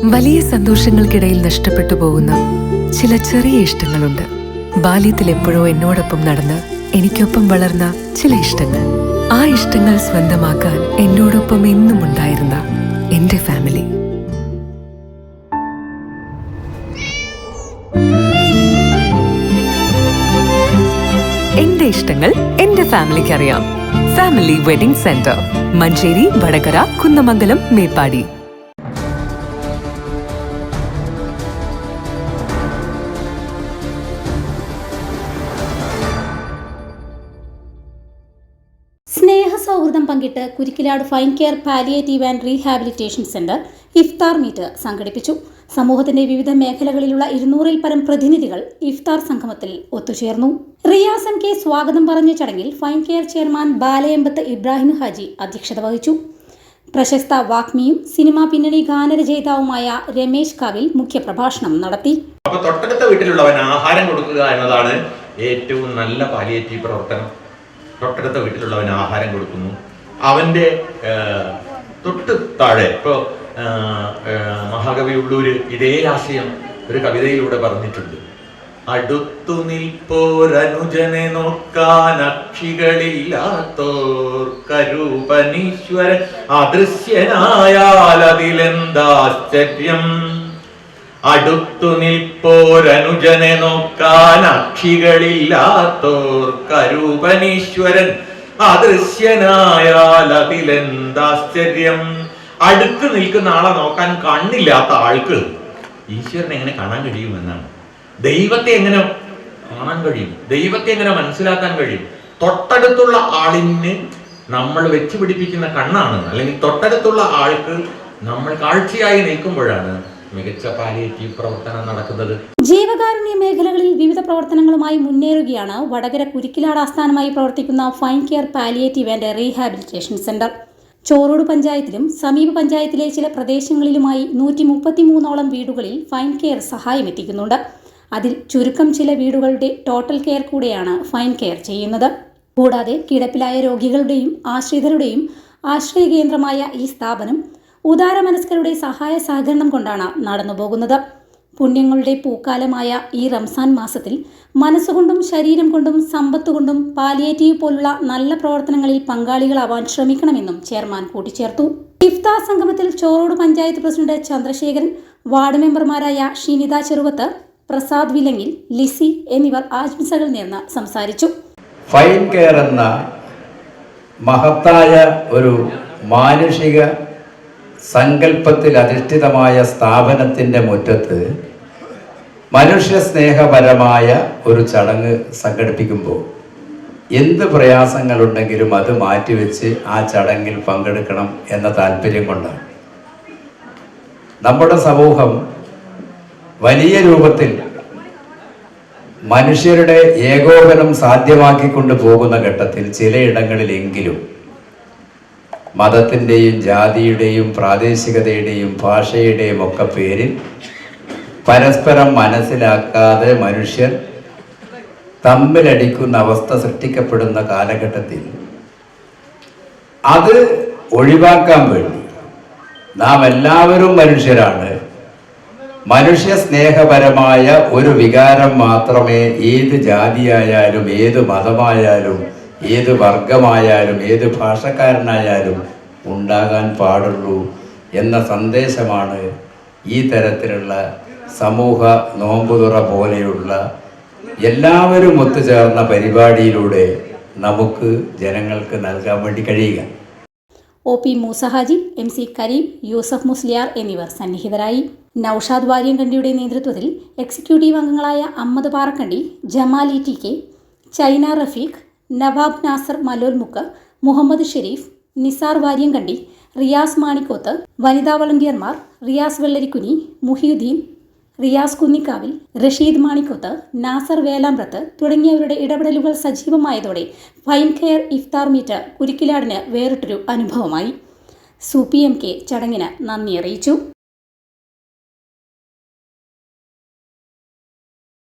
വലിയ സന്തോഷങ്ങൾക്കിടയിൽ നഷ്ടപ്പെട്ടു പോകുന്ന ചില ചെറിയ ഇഷ്ടങ്ങളുണ്ട്. ബാല്യത്തിൽ എപ്പോഴോ എന്നോടൊപ്പം നടന്ന് എനിക്കൊപ്പം വളർന്ന ചില ഇഷ്ടങ്ങൾ. ആ ഇഷ്ടങ്ങൾ സ്വന്തമാക്കാൻ എന്നോടൊപ്പം എന്നും ഉണ്ടായിരുന്ന എന്റെ ഫാമിലി. എന്റെ ഇഷ്ടങ്ങൾ എന്റെ ഫാമിലിക്ക് അറിയാം. Family wedding centre, Manjeri, Vadakara, Kunnamangalam, Meppadi. സ്നേഹസൗഹൃദം പങ്കിട്ട് Kurikkilad fine care palliative and rehabilitation centre ഇഫ്താർ മീറ്റ് സംഘടിപ്പിച്ചു. സമൂഹത്തിന്റെ വിവിധ മേഖലകളിലുള്ള 200-ൽ പരം പ്രതിനിധികൾ ഇഫ്താർ സംഗമത്തിൽ ഒത്തുചേർന്നു. റിയാസ് എം കെ സ്വാഗതം പറഞ്ഞ ചടങ്ങിൽ fine care chairman Balayambath Ibrahim Haji അധ്യക്ഷത വഹിച്ചു. പ്രശസ്ത വാഗ്മിയും സിനിമാ പിന്നണി ഗാനരചയിതാവുമായ രമേശ് കാവിൽ മുഖ്യപ്രഭാഷണം നടത്തി. അപ്പോൾ തൊട്ടടുത്ത വീട്ടിലുള്ളവൻ ആഹാരം കൊടുക്കുക എന്നതാണ് ഏറ്റവും നല്ല പാലിയേറ്റീവ് പ്രവർത്തനം. തൊട്ടടുത്ത വീട്ടിലുള്ളവൻ ആഹാരം കൊടുക്കുന്നു. അവൻ്റെ തൊട്ട് താഴെ ഇപ്പോൾ മഹാകവി ഉള്ളൂര് ഇതേ ആശയം ഒരു കവിതയിലൂടെ പറഞ്ഞിട്ടുണ്ട്. അടുത്തു നിൽപ്പോരനുജനെ നോക്കാൻ അക്ഷികളില്ലാത്തോർ കരൂപനീശ്വരൻ അദൃശ്യനായാൽ അതിലെന്താശ്ചര്യം. അടുത്തു നിൽപ്പോരനുജനെ നോക്കാൻ അക്ഷികളില്ലാത്തോർ കരൂപനീശ്വരൻ അദൃശ്യനായാൽ അതിലെന്താശ്ചര്യം. അടുത്ത് നിൽക്കുന്ന ആളെ നോക്കാൻ കണ്ണില്ലാത്ത ആൾക്ക് ഈശ്വരനെ എങ്ങനെ കാണാൻ കഴിയുമെന്നാണ്. ദൈവത്തെ എങ്ങനെ കാണാൻ കഴിയും? ദൈവത്തെ എങ്ങനെ മനസ്സിലാക്കാൻ കഴിയും? തൊട്ടടുത്തുള്ള ആളിന് നമ്മൾ വെച്ച് പിടിപ്പിക്കുന്ന കണ്ണാണ്, അല്ലെങ്കിൽ തൊട്ടടുത്തുള്ള ആൾക്ക് നമ്മൾ കാഴ്ചയായി നിൽക്കുമ്പോഴാണ് മികച്ച പാലിയേറ്റീവ് പ്രവർത്തനം നടക്കുന്നത്. ജീവകാരുണ്യ മേഖലകളിൽ വിവിധ പ്രവർത്തനങ്ങളുമായി മുന്നേറുകയാണ് വടകര കുരിക്കിലാട് ആസ്ഥാനമായി പ്രവർത്തിക്കുന്ന fine care palliative and rehabilitation centre. Chorode പഞ്ചായത്തിലും സമീപ പഞ്ചായത്തിലെ ചില പ്രദേശങ്ങളിലുമായി 133ഓളം വീടുകളിൽ ഫൈൻ കെയർ സഹായം എത്തിക്കുന്നുണ്ട്. അതിൽ ചുരുക്കം ചില വീടുകളുടെ ടോട്ടൽ കെയർ കൂടെയാണ് ഫൈൻ കെയർ ചെയ്യുന്നത്. കൂടാതെ കിടപ്പിലായ രോഗികളുടെയും ആശ്രിതരുടെയും ആശ്രയ കേന്ദ്രമായ ഈ സ്ഥാപനം ഉദാരമനസ്കരുടെ സഹായ സഹകരണം കൊണ്ടാണ് നടന്നുപോകുന്നത്. പുണ്യങ്ങളുടെ പൂക്കാലമായ ഈ റംസാൻ മാസത്തിൽ മനസ്സുകൊണ്ടും ശരീരം കൊണ്ടും സമ്പത്തുകൊണ്ടും പാലിയേറ്റീവ് പോലുള്ള നല്ല പ്രവർത്തനങ്ങളിൽ പങ്കാളികളാവാൻ ശ്രമിക്കണമെന്നും ചെയർമാൻ കൂട്ടിച്ചേർത്തു. ഇഫ്താർ സംഗമത്തിൽ ചോറോട് പഞ്ചായത്ത് പ്രസിഡന്റ് ചന്ദ്രശേഖരൻ, വാർഡ് മെമ്പർമാരായ ഷിനിത ചെറുവത്ത്, പ്രസാദ് വിലങ്ങിൽ, ലിസി എന്നിവർ ആശംസകൾ നേർന്ന് സംസാരിച്ചു. ഫൈൻ കെയർ എന്ന മഹത്തായ ഒരു മാനുഷിക സങ്കല്പത്തിൽ അധിഷ്ഠിതമായ സ്ഥാപനത്തിൻ്റെ മുറ്റത്ത് മനുഷ്യ സ്നേഹപരമായ ഒരു ചടങ്ങ് സംഘടിപ്പിക്കുമ്പോൾ എന്ത് പ്രയാസങ്ങളുണ്ടെങ്കിലും അത് മാറ്റിവെച്ച് ആ ചടങ്ങിൽ പങ്കെടുക്കണം എന്ന താല്പര്യം കൊണ്ടാണ്. നമ്മുടെ സമൂഹം വലിയ രൂപത്തിൽ മനുഷ്യരുടെ ഏകോപനം സാധ്യമാക്കിക്കൊണ്ട് പോകുന്ന ഘട്ടത്തിൽ ചിലയിടങ്ങളിലെങ്കിലും മതത്തിൻ്റെയും ജാതിയുടെയും പ്രാദേശികതയുടെയും ഭാഷയുടെയും ഒക്കെ പേരിൽ പരസ്പരം മനസ്സിലാക്കാതെ മനുഷ്യർ തമ്മിലടിക്കുന്ന അവസ്ഥ സൃഷ്ടിക്കപ്പെടുന്ന കാലഘട്ടത്തിൽ അത് ഒഴിവാക്കാൻ വേണ്ടി നാം എല്ലാവരും മനുഷ്യരാണ്. മനുഷ്യ സ്നേഹപരമായ ഒരു വികാരം മാത്രമേ ഏത് ജാതിയായാലും ഏത് മതമായാലും ഏത് വർഗമായാലും ഏത് ഭാഷക്കാരനായാലും ഉണ്ടാകാൻ പാടുള്ളൂ എന്ന സന്ദേശമാണ് ഈ തരത്തിലുള്ള സമൂഹ നോമ്പുതുറ പോലെയുള്ള എല്ലാവരും ഒത്തുചേർന്ന പരിപാടിയിലൂടെ നമുക്ക് ജനങ്ങൾക്ക് നൽകാൻ വേണ്ടി കഴിയുക. OP മൂസ ഹാജി, MC കരീം, യൂസഫ് മുസ്ലിയാർ എന്നിവർ സന്നിഹിതരായി. നൌഷാദ് വാര്യങ്കണ്ടിയുടെ നേതൃത്വത്തിൽ എക്സിക്യൂട്ടീവ് അംഗങ്ങളായ അഹമ്മദ് പാറക്കണ്ടി, ജമാൽ ETK, ചൈന റഫീഖ്, നവാബ് നാസർ മലോൽമുക്ക്, മുഹമ്മദ് ഷെരീഫ്, നിസാർ വാര്യങ്കണ്ടി, റിയാസ് മാണിക്കോത്ത്, വനിതാ വളണ്ടിയർമാർ റിയാസ് വെള്ളരിക്കുനി, മുഹിയുദ്ദീൻ, റിയാസ് കുന്നിക്കാവിൽ, റഷീദ് മാണിക്കോത്ത്, നാസർ വേലാമ്പ്രത്ത് തുടങ്ങിയവരുടെ ഇടപെടലുകൾ സജീവമായതോടെ ഫൈൻ കെയർ ഇഫ്താർ മീറ്റ് കുരിക്കിലാടിന് വേറിട്ടൊരു അനുഭവമായി. സൂപ്പി MK ചടങ്ങിന് നന്ദി അറിയിച്ചു.